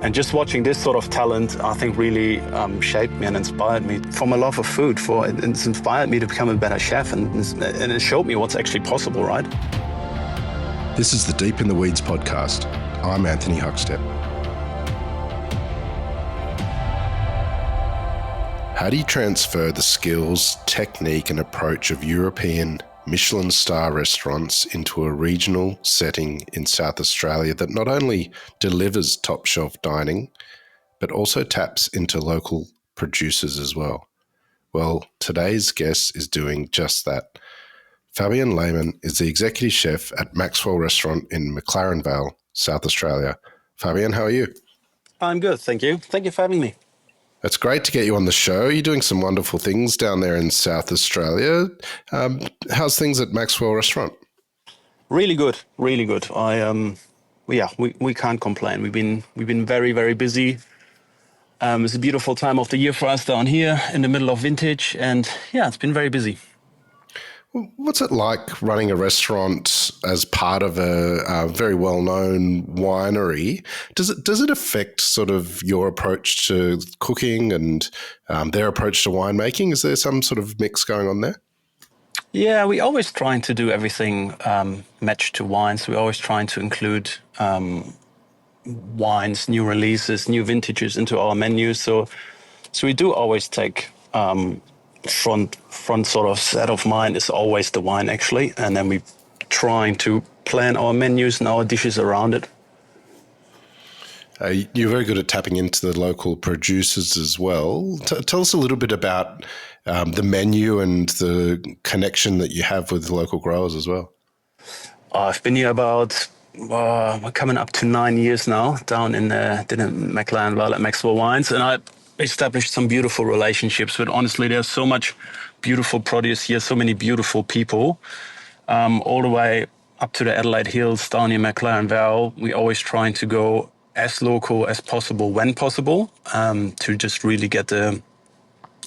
And just watching this sort of talent, I think really shaped me and inspired me for my love of food. It's inspired me to become a better chef, and it showed me what's actually possible, right? This is the Deep in the Weeds podcast. I'm Anthony Huckstep. How do you transfer the skills, technique and approach of European Michelin star restaurants into a regional setting in South Australia that not only delivers top shelf dining, but also taps into local producers as well? Well, today's guest is doing just that. Fabian Lehmann is the executive chef at Maxwell Restaurant in McLaren Vale, South Australia. Fabian, how are you? I'm good, thank you. Thank you for having me. It's great to get you on the show. You're doing some wonderful things down there in South Australia. How's things at Maxwell Restaurant? Really good, really good. We can't complain. We've been very, very busy. It's a beautiful time of the year for us down here in the middle of vintage, and yeah, it's been very busy. What's it like running a restaurant as part of a very well-known winery? Does it affect sort of your approach to cooking and their approach to winemaking? Is there some sort of mix going on there? Yeah, we always trying to do everything matched to wines. We're always trying to include wines, new releases, new vintages into our menu. So we do always take front sort of set of mind is always the wine actually, and then we trying to plan our menus and our dishes around it. You're very good at tapping into the local producers as well. Tell us a little bit about the menu and the connection that you have with the local growers as well. I've been here about coming up to 9 years now, down in the McLaren Vale at Maxwell Wines, and I established some beautiful relationships. But honestly, there's so much beautiful produce here, so many beautiful people, all the way up to the Adelaide Hills, down in McLaren Vale. We're always trying to go as local as possible when possible, to just really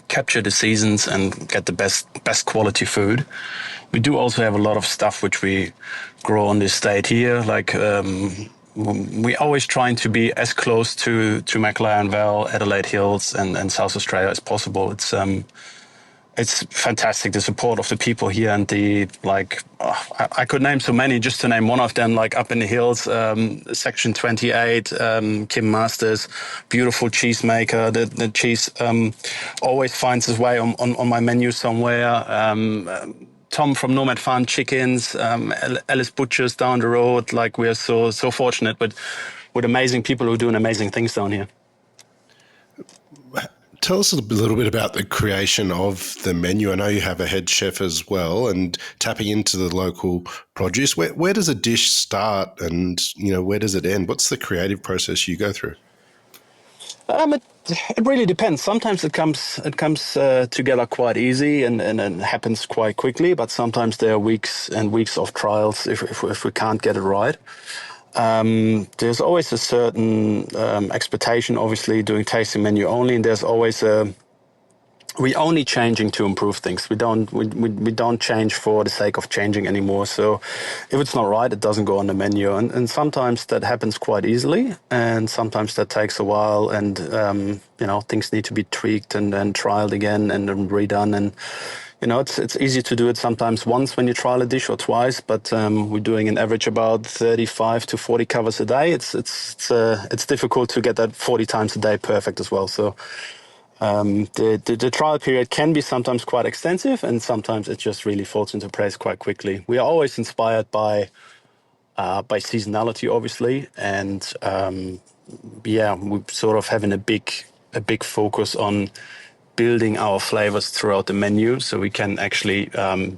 capture the seasons and get the best quality food. We do also have a lot of stuff which we grow on this estate here, like we always trying to be as close to McLaren Vale, Adelaide Hills and South Australia as possible. It's fantastic, the support of the people here, and I could name so many, just to name one of them, like up in the hills, Section 28, Kim Masters, beautiful cheesemaker. The cheese always finds his way on my menu somewhere. Tom from Nomad Farm Chickens, Alice Butchers down the road. Like, we are so fortunate with amazing people who are doing amazing things down here. Tell us a little bit about the creation of the menu. I know you have a head chef as well, and tapping into the local produce. Where does a dish start, and where does it end? What's the creative process you go through? It really depends. Sometimes it comes together quite easy and happens quite quickly. But sometimes there are weeks and weeks of trials if we can't get it right. There's always a certain expectation, obviously, doing tasting menu only, and there's always we're only changing to improve things. We don't change for the sake of changing anymore. So if it's not right, it doesn't go on the menu, and sometimes that happens quite easily, and sometimes that takes a while, and things need to be tweaked and then trialed again and then redone. And it's easy to do it sometimes once when you trial a dish or twice, but we're doing an average about 35 to 40 covers a day. It's difficult to get that 40 times a day perfect as well. So the trial period can be sometimes quite extensive, and sometimes it just really falls into place quite quickly. We are always inspired by seasonality, obviously, and we're sort of having a big focus on building our flavors throughout the menu, so we can actually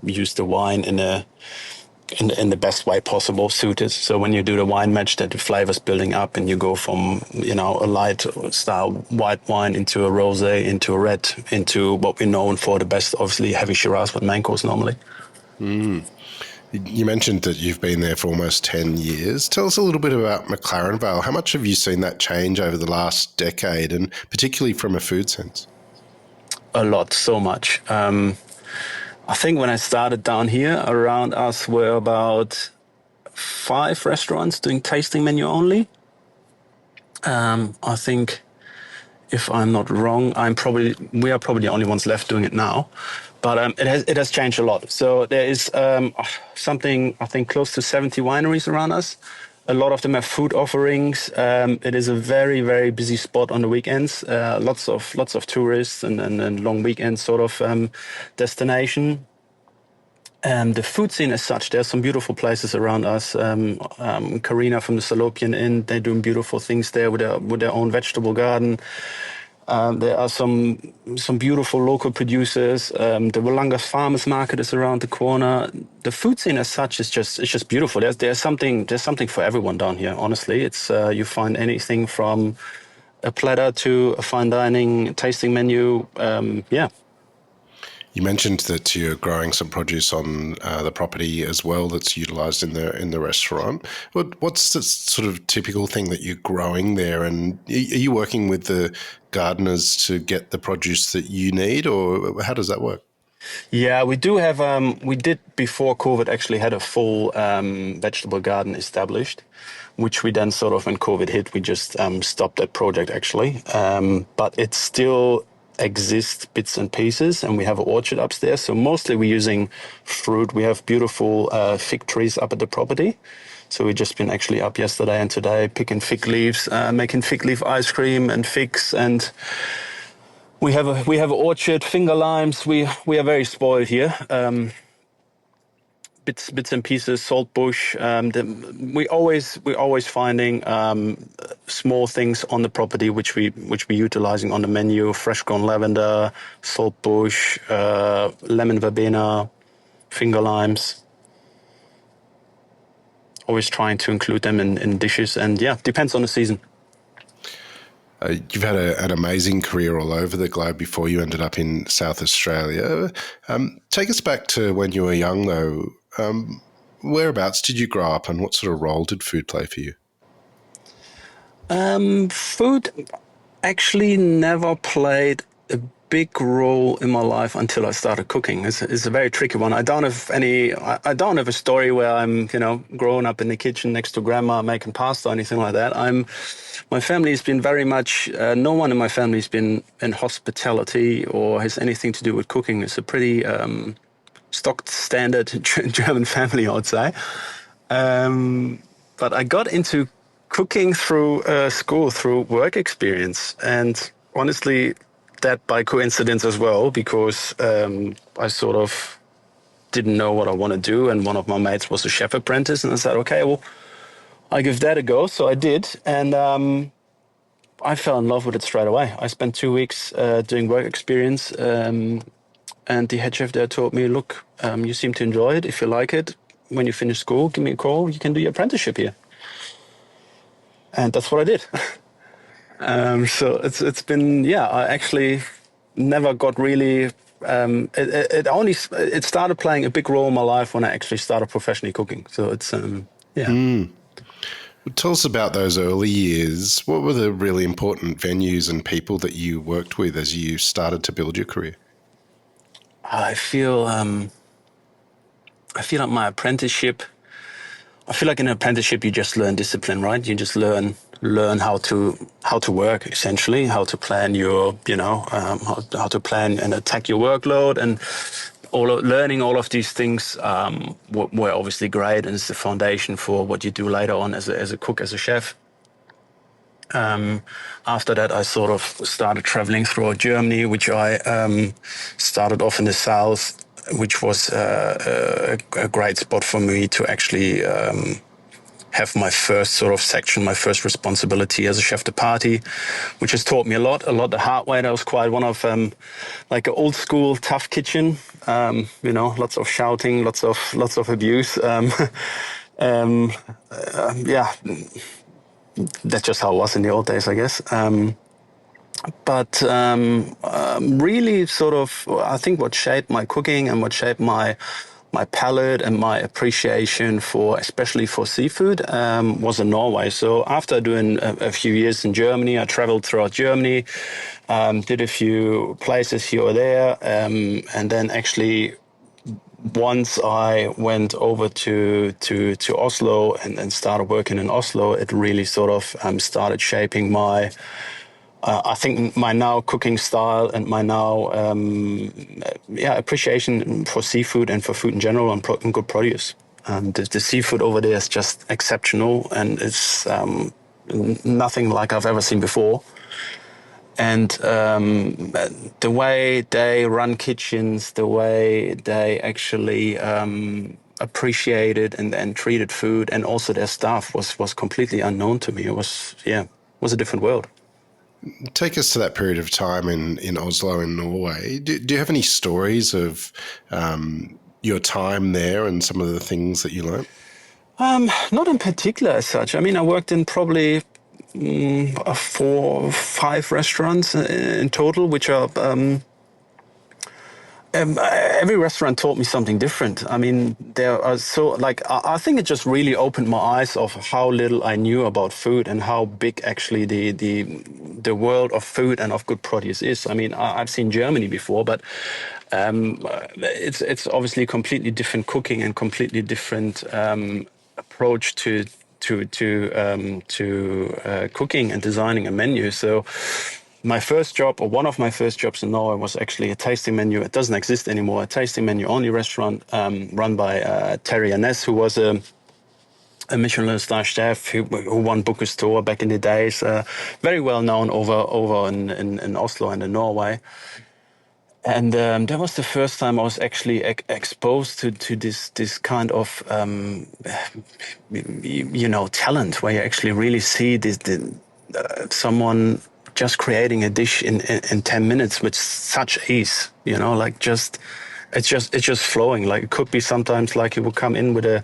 use the wine in the best way possible, suited. So when you do the wine match, that the flavors building up, and you go from a light style white wine into a rosé, into a red, into what we're known for, the best, obviously heavy Shiraz with mangoes normally. You mentioned that you've been there for almost 10 years. Tell us a little bit about McLaren Vale. How much have you seen that change over the last decade, and particularly from a food sense? A lot, so much. I think when I started down here, around us were about 5 restaurants doing tasting menu only. I think, if I'm not wrong, we are probably the only ones left doing it now, but it has changed a lot. So there is something, I think, close to 70 wineries around us. A lot of them have food offerings. It is a very, very busy spot on the weekends. Lots of tourists and long weekend sort of destination. The food scene as such, there's some beautiful places around us. Karina from the Salopian Inn, they're doing beautiful things there with their own vegetable garden. There are some beautiful local producers. The Wollongas Farmers Market is around the corner. The food scene as such is just beautiful. There's something for everyone down here. Honestly, it's you find anything from a platter to a fine dining tasting menu. Yeah. You mentioned that you're growing some produce on the property as well that's utilised in the restaurant. What's the sort of typical thing that you're growing there, and are you working with the gardeners to get the produce that you need, or how does that work? Yeah, we do have. We did before COVID actually had a full vegetable garden established, which we then sort of when COVID hit, we just stopped that project actually. But it still exists bits and pieces, and we have an orchard upstairs. So mostly we're using fruit. We have beautiful fig trees up at the property. So we've just been actually up yesterday and today picking fig leaves, making fig leaf ice cream and figs and. We have an orchard, finger limes. We are very spoiled here. Bits and pieces, salt bush. We always finding small things on the property which we utilizing on the menu. Fresh grown lavender, salt bush, lemon verbena, finger limes. Always trying to include them in dishes, and yeah, depends on the season. You've had an amazing career all over the globe before you ended up in South Australia. Take us back to when you were young, though. Whereabouts did you grow up, and what sort of role did food play for you? Food actually never played a big role in my life until I started cooking. It's a very tricky one. I don't have a story where I'm, growing up in the kitchen next to grandma making pasta or anything like that. My family has been very much, no one in my family has been in hospitality or has anything to do with cooking. It's a pretty stock standard German family, I would say. But I got into cooking through school, through work experience. And honestly, that by coincidence as well, because I sort of didn't know what I want to do. And one of my mates was a chef apprentice. And I said, okay, well, I give that a go. So I did. And I fell in love with it straight away. I spent 2 weeks doing work experience. And the head chef there told me, look, you seem to enjoy it. If you like it, when you finish school, give me a call. You can do your apprenticeship here. And that's what I did. So it's been, I actually never got really, it started playing a big role in my life when I actually started professionally cooking. So it's, Tell us about those early years. What were the really important venues and people that you worked with as you started to build your career? I feel like my apprenticeship. I feel like in an apprenticeship you just learn discipline, right? You just learn how to work, essentially, how to plan your, how to plan and attack your workload, and learning all of these things were obviously great, and it's the foundation for what you do later on as a cook, as a chef. After that, I sort of started traveling throughout Germany, which I started off in the south, which was a great spot for me to actually have my first sort of section, my first responsibility as a chef de partie, which has taught me a lot the hard way. That was quite one of like an old school tough kitchen, lots of shouting, lots of abuse. Yeah, that's just how it was in the old days, I guess. But really sort of, I think what shaped my cooking and what shaped my palate and my appreciation for, especially for seafood, was in Norway. So after doing a few years in Germany, I traveled throughout Germany, did a few places here or there, and then actually once I went over to Oslo and started working in Oslo, it really sort of started shaping my, I think, my now cooking style and my now appreciation for seafood and for food in general and good produce. The seafood over there is just exceptional, and it's nothing like I've ever seen before. And the way they run kitchens, the way they actually appreciated and treated food, and also their staff was completely unknown to me. It was a different world. Take us to that period of time in Oslo in Norway. Do you have any stories of your time there and some of the things that you learned? Not in particular as such. I mean, I worked in probably 4 or 5 restaurants in total, which are every restaurant taught me something different. I mean, there are I think it just really opened my eyes of how little I knew about food and how big actually the world of food and of good produce is. I mean, I've seen Germany before, but it's obviously completely different cooking and completely different approach to cooking and designing a menu. So my first job, or one of my first jobs in Norway, was actually a tasting menu. It doesn't exist anymore. A tasting menu only restaurant run by Terry Aness, who was a Michelin star chef who won Bocuse d'Or back in the days. Very well known over in Oslo and in Norway. And that was the first time I was actually exposed to this kind of talent, where you actually really see someone just creating a dish in 10 minutes with such ease. Like it's just flowing. Like it could be sometimes like he would come in with a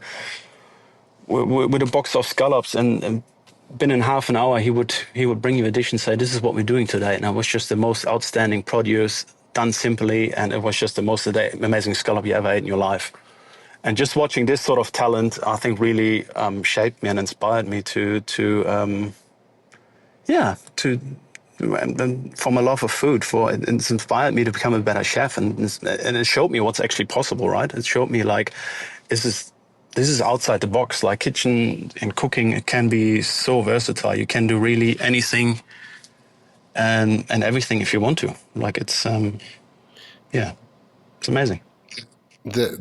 box of scallops, and within half an hour he would bring you a dish and say, "This is what we're doing today." And it was just the most outstanding produce, done simply, and it was just the most amazing scallop you ever ate in your life. And just watching this sort of talent, I think, really shaped me and inspired me from a love of food. It's inspired me to become a better chef, and it showed me what's actually possible, right? It showed me like this is outside the box. Like kitchen and cooking, it can be so versatile. You can do really anything and everything if you want to. Like it's it's amazing. That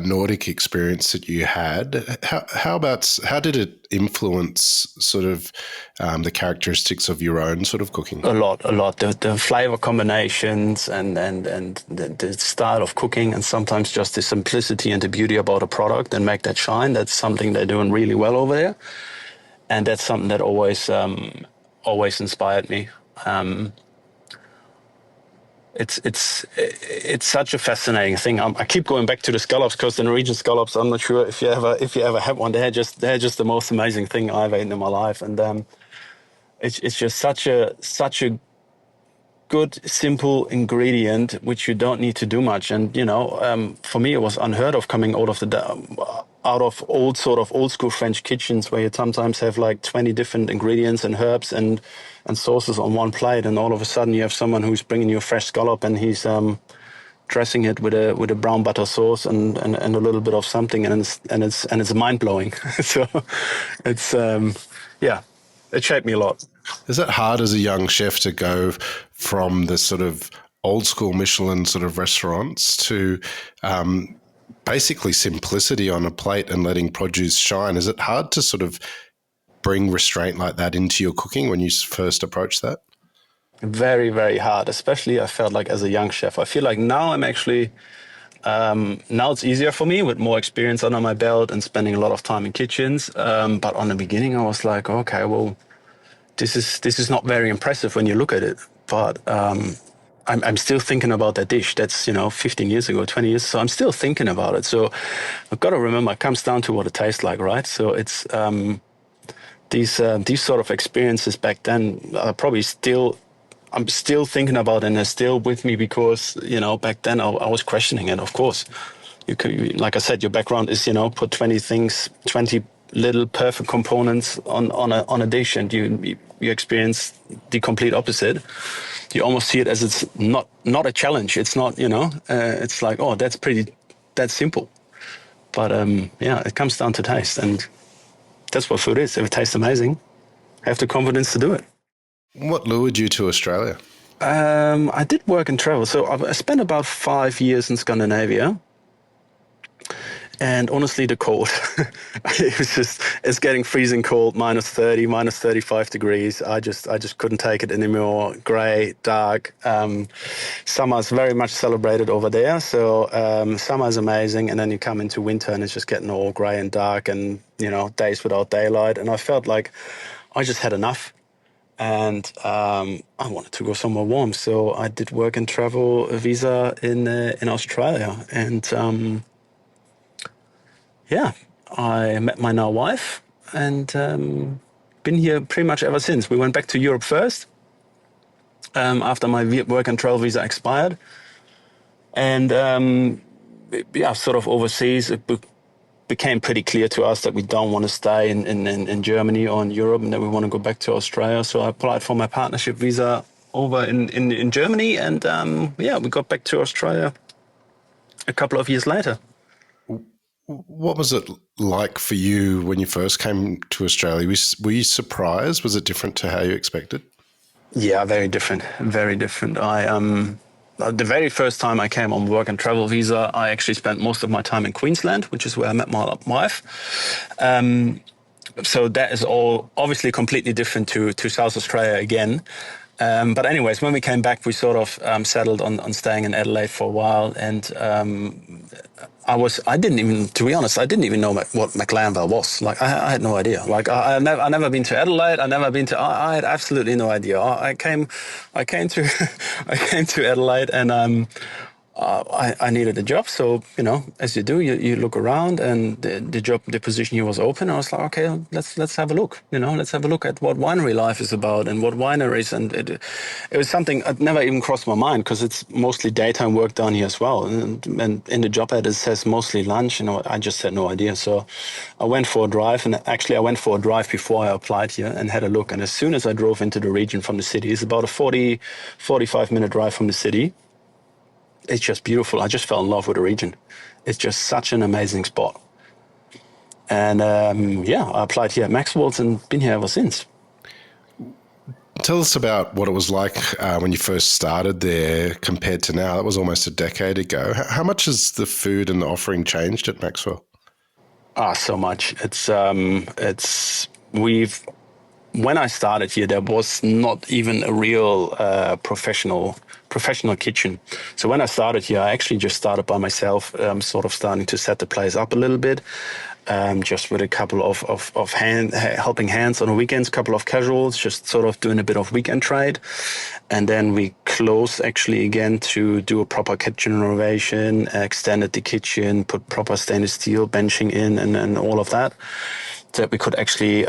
Nordic experience that you had, how did it influence sort of the characteristics of your own sort of cooking? A lot. The flavor combinations and the style of cooking, and sometimes just the simplicity and the beauty about a product and make that shine. That's something they're doing really well over there, and that's something that always inspired me. It's such a fascinating thing. I keep going back to the scallops because the Norwegian scallops, I'm not sure if you ever had one. They're just the most amazing thing I've eaten in my life, and it's just such a good, simple ingredient which you don't need to do much. And for me, it was unheard of coming out of old school French kitchens, where you sometimes have like 20 different ingredients and herbs and sauces on one plate, and all of a sudden you have someone who's bringing you a fresh scallop, and he's dressing it with a brown butter sauce and a little bit of something, and it's mind blowing. So it's it shaped me a lot. Is it hard as a young chef to go from the sort of old school Michelin sort of restaurants to basically simplicity on a plate and letting produce shine? Is it hard to sort of bring restraint like that into your cooking when you first approach that? Very, very hard, especially I felt like as a young chef. I feel like now I'm actually, now it's easier for me with more experience under my belt and spending a lot of time in kitchens. But on the beginning I was like, okay, well, this is not very impressive when you look at it. But I'm still thinking about that dish. That's 15 years ago, 20 years. So I'm still thinking about it. So I've got to remember, it comes down to what it tastes like, right? So it's these sort of experiences back then are probably I'm still thinking about it, and they're still with me because back then I was questioning it. Of course, like I said, your background is put 20 little perfect components on a dish, and you experience the complete opposite. You almost see it as it's not a challenge. It's not it's like, oh, that's pretty that simple. But yeah, it comes down to taste, and that's what food is. If it tastes amazing, have the confidence to do it. What lured you to Australia? I did work and travel. So I spent about 5 years in Scandinavia. And honestly, the cold, it's getting freezing cold, minus 30, minus 35 degrees. I just couldn't take it anymore. Gray, dark. Summer's very much celebrated over there. So summer is amazing. And then you come into winter and it's just getting all gray and dark and, days without daylight. And I felt like I just had enough. And I wanted to go somewhere warm. So I did work and travel visa in Australia. And yeah, I met my now wife and been here pretty much ever since. We went back to Europe first after my work and travel visa expired. And yeah, sort of overseas, it became pretty clear to us that we don't want to stay in Germany or in Europe and that we want to go back to Australia. So I applied for my partnership visa over in Germany. And yeah, we got back to Australia a couple of years later. What was it like for you when you first came to Australia? Were you surprised? Was it different to how you expected? Yeah, very different. Very different. The very first time I came on work and travel visa, I actually spent most of my time in Queensland, which is where I met my wife. So that is all obviously completely different to South Australia again. But anyways, when we came back, we sort of settled on staying in Adelaide for a while. And I didn't even, to be honest, I didn't even know what McLaren Vale was. Like, I had no idea. Like, I never been to Adelaide. I had absolutely no idea. I came to, I came to Adelaide and, I needed a job, so as you do, you look around, and the position here was open. I was like, okay, let's have a look. Let's have a look at what winery life is about and what wineries. And it was something that never even crossed my mind because it's mostly daytime work down here as well. And in the job ad it says mostly lunch. I just had no idea. So I went for a drive, and actually I went for a drive before I applied here and had a look. And as soon as I drove into the region from the city, it's about a 45-minute drive from the city. It's just beautiful. I just fell in love with the region. It's just such an amazing spot. And yeah, I applied here at Maxwell's and been here ever since. Tell us about what it was like when you first started there compared to now. That was almost a decade ago. How much has the food and the offering changed at Maxwell? So much. When I started here, there was not even a real professional kitchen. So when I started here, I actually just started by myself, sort of starting to set the place up a little bit, just with a couple of helping hands on the weekends, a couple of casuals, just sort of doing a bit of weekend trade. And then we closed actually again to do a proper kitchen renovation, extended the kitchen, put proper stainless steel benching in and all of that. That we could actually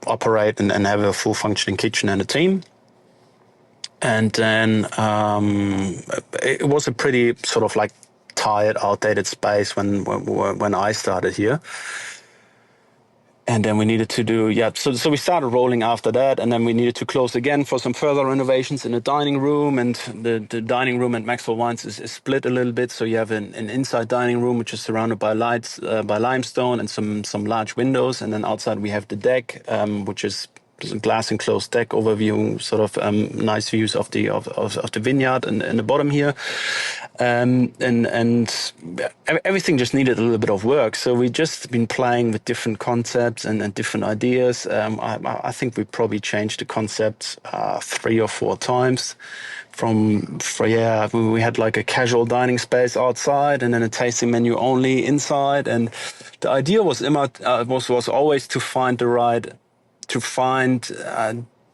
operate and have a full functioning kitchen and a team. And then it was a pretty sort of like tired, outdated space when I started here. And then we needed to do, so we started rolling after that, and then we needed to close again for some further renovations in the dining room. And the dining room at Maxwell Wines is split a little bit. So you have an inside dining room, which is surrounded by lights, by limestone and some large windows. And then outside we have the deck, which is a glass enclosed deck overviewing sort of nice views of the vineyard and the bottom here. And everything just needed a little bit of work. So we just been playing with different concepts and different ideas. I think we probably changed the concept 3 or 4 times. We had like a casual dining space outside and then a tasting menu only inside. And the idea was always to find the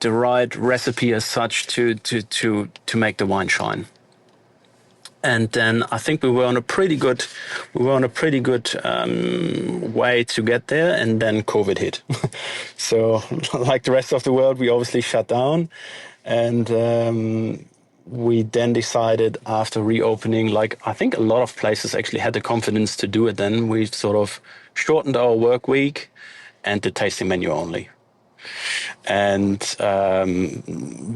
right recipe as such to make the wine shine. And then I think we were on a pretty good way to get there, and then COVID hit. So like the rest of the world, we obviously shut down, and we then decided after reopening, like I think a lot of places actually had the confidence to do it. Then we sort of shortened our work week and the tasting menu only. And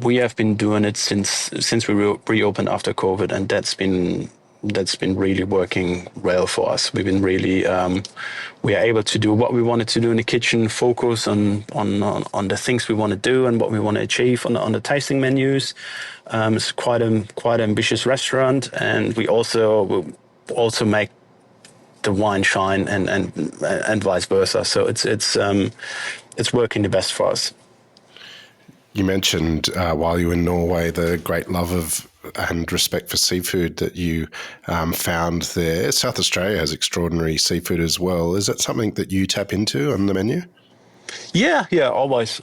we have been doing it since we reopened after COVID, and that's been that's been really working well for us. We've been really we are able to do what we wanted to do in the kitchen, focus on the things we want to do and what we want to achieve on the tasting menus. It's quite ambitious restaurant, and we also make the wine shine and vice versa. So it's working the best for us. You mentioned while you were in Norway the great love of and respect for seafood that you found there. South Australia has extraordinary seafood as well. Is that something that you tap into on the menu? Yeah, always.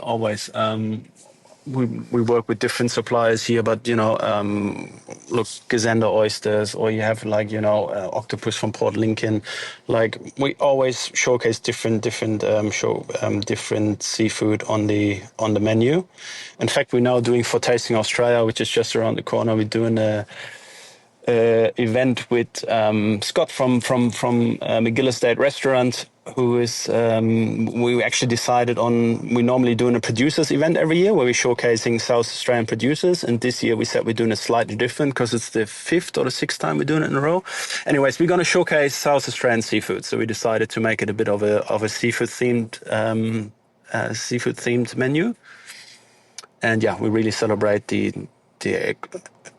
We work with different suppliers here, but look, Gesender oysters, or you have octopus from Port Lincoln. Like we always showcase different seafood on the menu. In fact, we're now doing for Tasting Australia, which is just around the corner. We're doing a event with Scott from McGill Estate Restaurant, who is we actually decided on. We're normally doing a producers event every year where we're showcasing South Australian producers, and this year we said we're doing it slightly different because it's the 5th or the 6th time we're doing it in a row. Anyways, we're going to showcase South Australian seafood, so we decided to make it a bit of a seafood themed menu, and yeah, we really celebrate the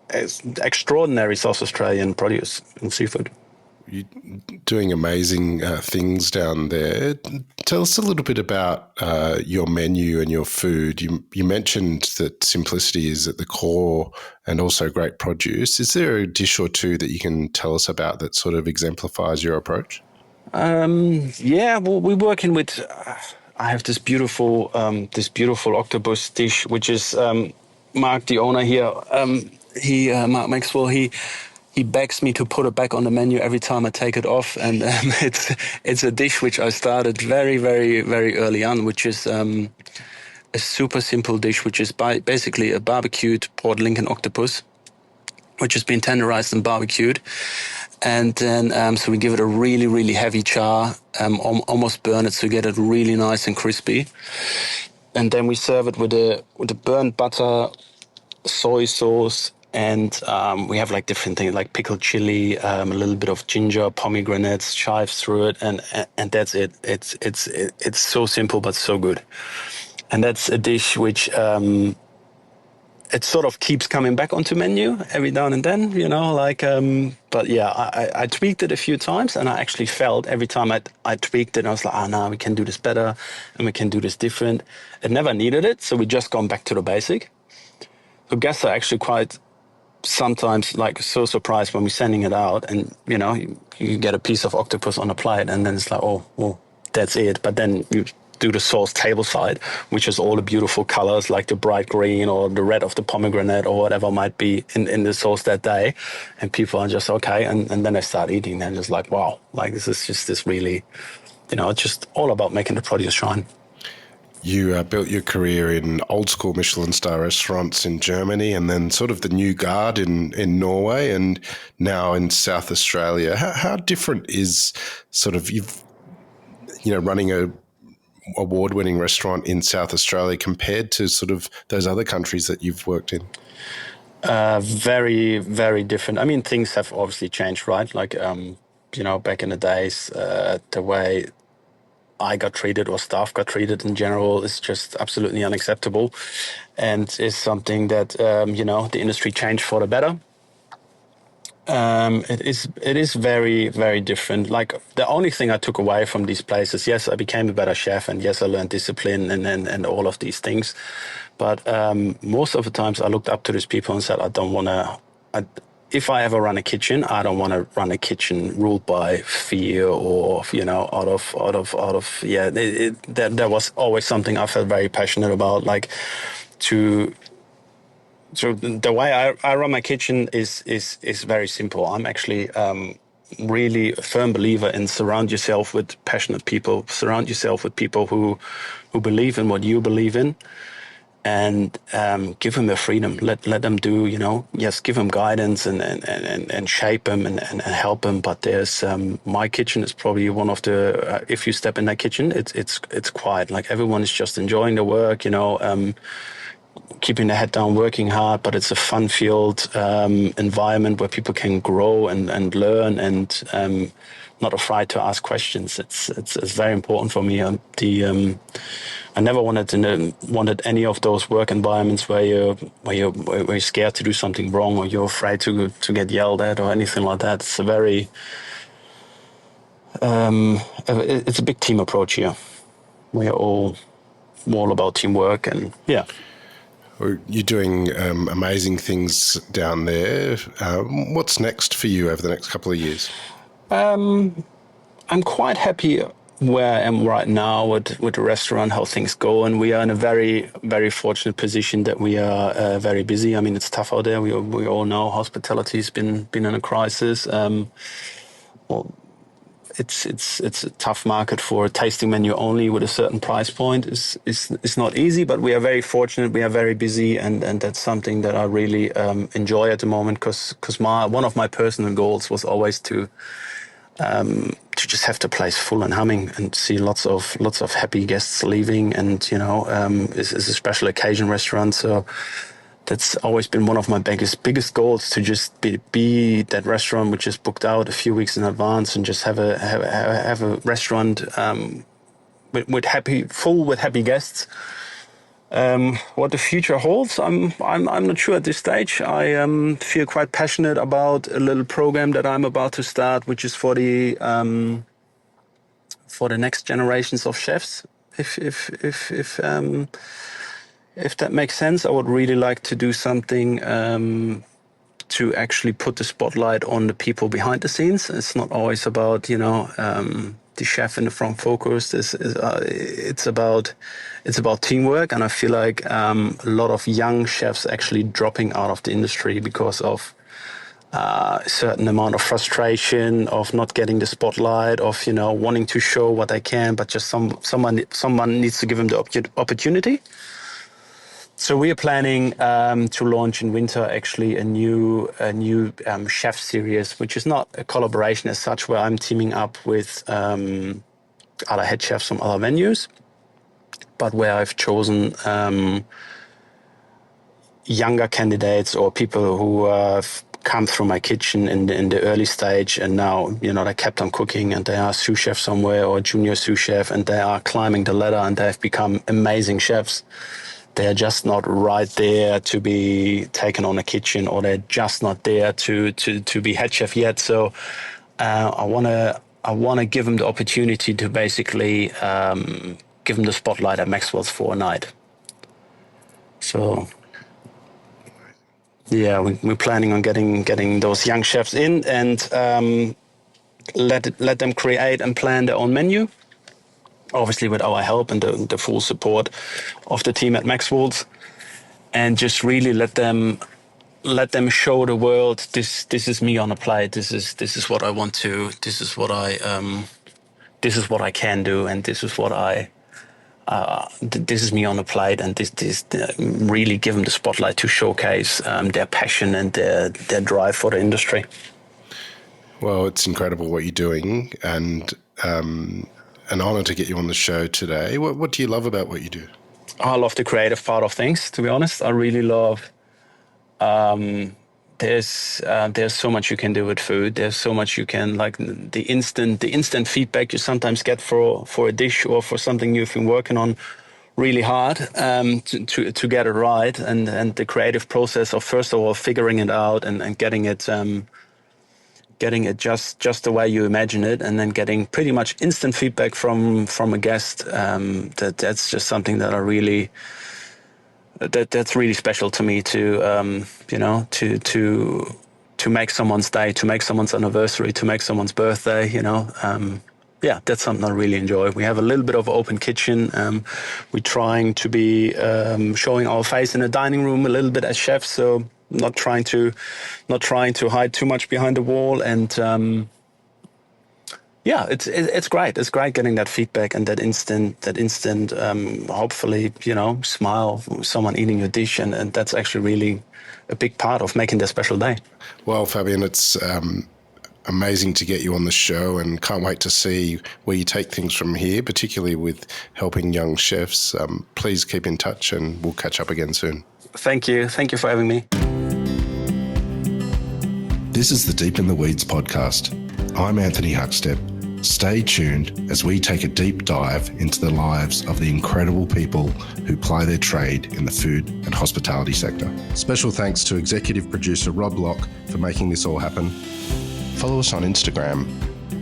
extraordinary South Australian produce and seafood. You're doing amazing things down there. Tell us a little bit about your menu and your food. You mentioned that simplicity is at the core and also great produce. Is there a dish or two that you can tell us about that sort of exemplifies your approach? Yeah, well, we're working with. I have this beautiful octopus dish, which is Mark, the owner here. Mark Maxwell, he begs me to put it back on the menu every time I take it off, and it's a dish which I started very, very, very early on, which is a super simple dish, which is basically a barbecued Port Lincoln octopus, which has been tenderized and barbecued, and then so we give it a really, really heavy char, almost burn it to get it really nice and crispy, and then we serve it with a burnt butter, soy sauce. And we have like different things like pickled chili, a little bit of ginger, pomegranates, chives through it, and that's it. It's so simple but so good. And that's a dish which it sort of keeps coming back onto menu every now and then, But yeah, I tweaked it a few times, and I actually felt every time I tweaked it, I was like, no, we can do this better, and we can do this different. It never needed it, so we just gone back to the basic. So guests are actually quite sometimes like so surprised when we're sending it out, and you get a piece of octopus on a plate, and then it's like, oh well, that's it. But then you do the sauce tableside, which is all the beautiful colors like the bright green or the red of the pomegranate or whatever might be in the sauce that day, and people are just okay, and then they start eating, and just like, wow, like this is just this really, it's just all about making the produce shine. You built your career in old school Michelin star restaurants in Germany, and then sort of the new guard in Norway, and now in South Australia. How different is sort of running a award-winning restaurant in South Australia compared to sort of those other countries that you've worked in? Very, very different. I mean, things have obviously changed, right? Like, back in the days, the way I got treated or staff got treated in general is just absolutely unacceptable, and is something that the industry changed for the better. It is very, very different. Like the only thing I took away from these places, yes, I became a better chef, and yes, I learned discipline and all of these things. But most of the times I looked up to these people and said, I don't want to. If I ever run a kitchen, I don't want to run a kitchen ruled by fear or that was always something I felt very passionate about. Like so the way I run my kitchen is very simple. I'm actually really a firm believer in surround yourself with passionate people, surround yourself with people who believe in what you believe in. And give them their freedom. Let them do, yes, give them guidance and shape them and help them. But there's my kitchen is probably one of the if you step in that kitchen, it's quiet. Like everyone is just enjoying the work. keeping their head down, working hard, but it's a fun-filled environment where people can grow and learn and not afraid to ask questions. It's very important for me. I never wanted any of those work environments where you're scared to do something wrong or you're afraid to get yelled at or anything like that. It's a very it's a big team approach here. We are all about teamwork and yeah. You're doing amazing things down there. What's next for you over the next couple of years? I'm quite happy where I am right now with the restaurant, how things go, and we are in a very, very fortunate position that we are very busy. I mean, it's tough out there. We all know hospitality's been in a crisis. Well, it's a tough market for a tasting menu only with a certain price point. It's not easy, but we are very fortunate. We are very busy, and that's something that I really enjoy at the moment because one of my personal goals was always to just have the place full and humming and see lots of happy guests leaving, and it's a special occasion restaurant, so that's always been one of my biggest goals, to just be that restaurant which is booked out a few weeks in advance and just have a restaurant with happy guests. What the future holds, I'm not sure at this stage. I feel quite passionate about a little program that I'm about to start, which is for the next generations of chefs. If that makes sense, I would really like to do something to actually put the spotlight on the people behind the scenes. It's not always about the chef in the front focus. It's about teamwork, and I feel like a lot of young chefs actually dropping out of the industry because of a certain amount of frustration, of not getting the spotlight, of wanting to show what they can, but just someone needs to give them the opportunity. So we are planning to launch in winter actually a new chef series, which is not a collaboration as such, where I'm teaming up with other head chefs from other venues, but where I've chosen younger candidates or people who have come through my kitchen in the early stage, and now they kept on cooking and they are sous chef somewhere or junior sous chef, and they are climbing the ladder and they have become amazing chefs. They're just not right there to be taken on a kitchen, or they're just not there to be head chef yet. So I wanna give them the opportunity to basically give them the spotlight at Maxwell's for a night. So yeah, we're planning on getting those young chefs in and let them create and plan their own menu. Obviously with our help and the full support of the team at Maxwell's, and just really let them show the world this is me on a plate. This is what I want to. This is what I can do, and this is what this is me on a plate, and this really give them the spotlight to showcase their passion and their drive for the industry. Well, it's incredible what you're doing, and an honor to get you on the show today. What do you love about what you do? I love the creative part of things, to be honest. I really love there's so much you can do with food. There's so much you can, like the instant feedback you sometimes get for a dish or for something you've been working on really hard to get it right, and the creative process of first of all figuring it out and getting it just the way you imagine it, and then getting pretty much instant feedback from a guest. That's just something that I really that's really special to me, to make someone's day, to make someone's anniversary, to make someone's birthday. Yeah, that's something I really enjoy. We have a little bit of an open kitchen. We're trying to be showing our face in the dining room a little bit as chefs, so not trying to hide too much behind the wall. And yeah, it's great. It's great getting that feedback and that instant hopefully smile, someone eating your dish, and that's actually really a big part of making their special day. Well, Fabian, it's amazing to get you on the show, and can't wait to see where you take things from here, particularly with helping young chefs. Please keep in touch and we'll catch up again soon. Thank you. Thank you for having me. This is the Deep in the Weeds podcast. I'm Anthony Huckstep. Stay tuned as we take a deep dive into the lives of the incredible people who ply their trade in the food and hospitality sector. Special thanks to executive producer Rob Locke for making this all happen. Follow us on Instagram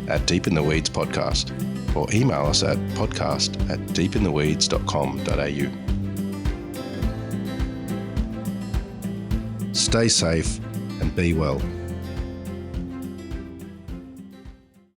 at Deep in the Weeds Podcast, or email us at podcast@deepintheweeds.com.au. Stay safe and be well.